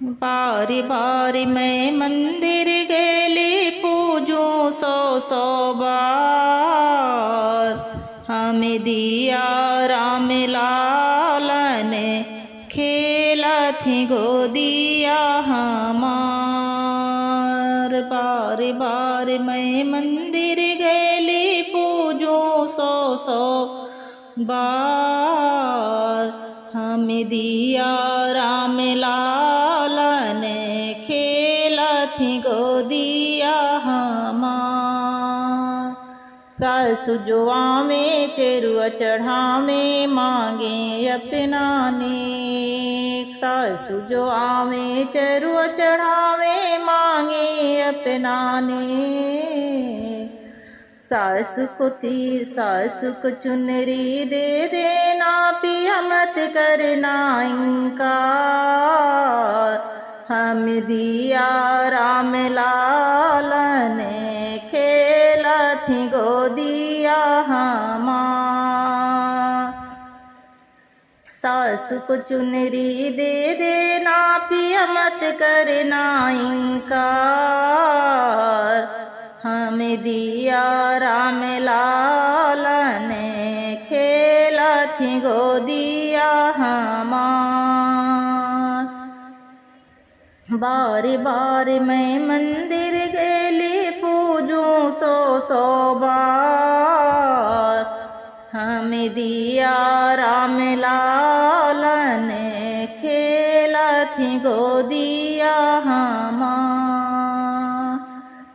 बारी बारी मैं मंदिर गेली पूजूं सौ बार। हमें दिया राम लाल ने खेला थी गोदिया हमार। बारी बारी मैं मंदिर गेली पूजूं सौ बार। हमें दिया राम लाल ने खेला थी गोदिया हमार। सासु जुआ में चेरुआ चढ़ावे मांगे अपना नेक। सासु जुआ में चेरुआ चढ़ावे मांगे अपना नेक। सासु को तीर सासु को चुनरी दे देना पिया मत करना इनकार। हम दिया राम लाल ने खेला थी गोदिया हमार। सासु को चुनरी दे देना पिया मत करना इनकार। हमें दिया राम लाल ने खेला थी गोदिया हमार। बारी बारी मैं मंदिर गेली पूजूं सौ बार। हमें दिया राम लाल ने खेला थी गोदिया हमार।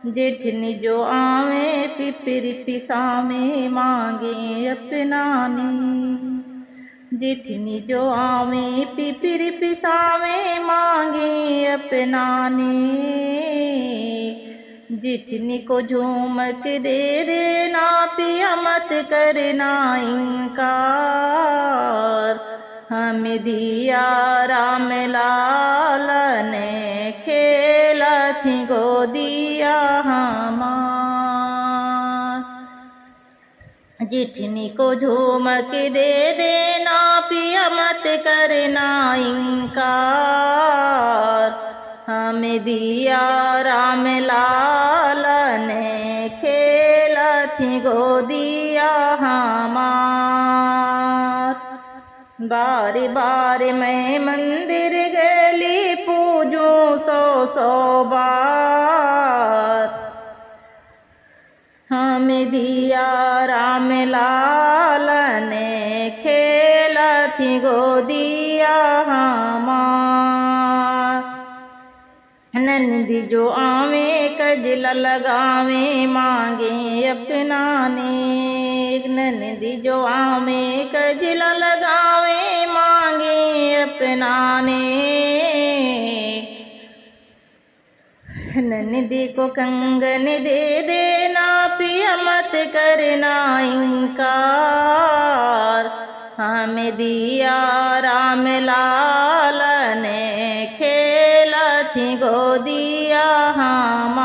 जेठनी जो आवे पिपरी पिसामे मांगे अपना नेक। जेठनी जो आवे पिपरी पिसामे मांगे अपना नेक। जेठनी को झूमक दे देना पिया मत करना इनकार। हमें दिया राम लाल ने खेला थी गोदिया हमार। जेठनी को झूमक दे देना पिया मत करना इनकार। हमें दिया राम लाल ने खेला थी गोदिया हमार। बारी बारी मैं मंदिर गेली पूजूं सौ बार। हमें दिया राम लाल ने खेला थी गोदिया हमार। नंदी जो आवे कजला लगावे मांगे अपना नेक। नंदी जो आवे कजला लगावे मांगे अपना नेक। नंदी को कंगन दे देना पिया मत करना इनकार। हमें दिया राम लाल ने खेला थी गोदिया हमार।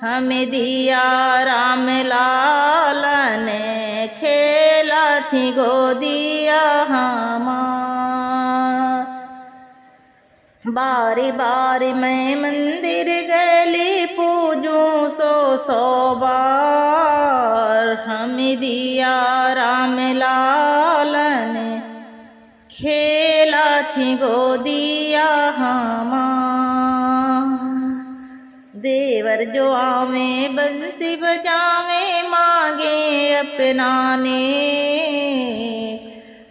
हमें दिया राम लाल ने खेला थी गोदिया हमार। बारी बारी मैं मंदिर गेली पूजूं सौ बार। हमें दिया राम लाल ने खेला थी गोदिया हमार। देवर जो आवे बंसी बजावे मांगे अपना नेक।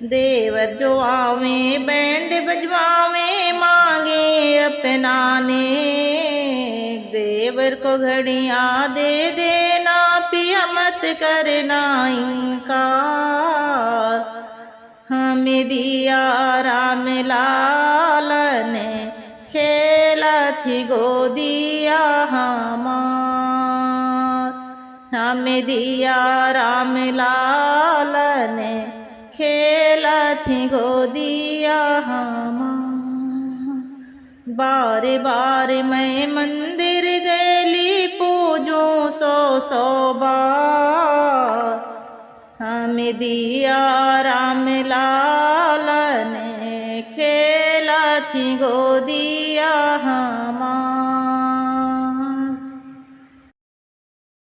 देवर जो आवे बैंड बजवावे मांगे अपना नेक। देवर को घड़ियां दे देना पिया मत करना इनकार। हमें दिया राम लाल ने खेला थी गोदिया हमार। हमें दिया राम लाल ने खेला थी गोदिया हमार। बारी बारी मैं मंदिर गेली पूजूं सौ बार। हमें दिया राम लाल ने खेला थी गोदिया हमारी।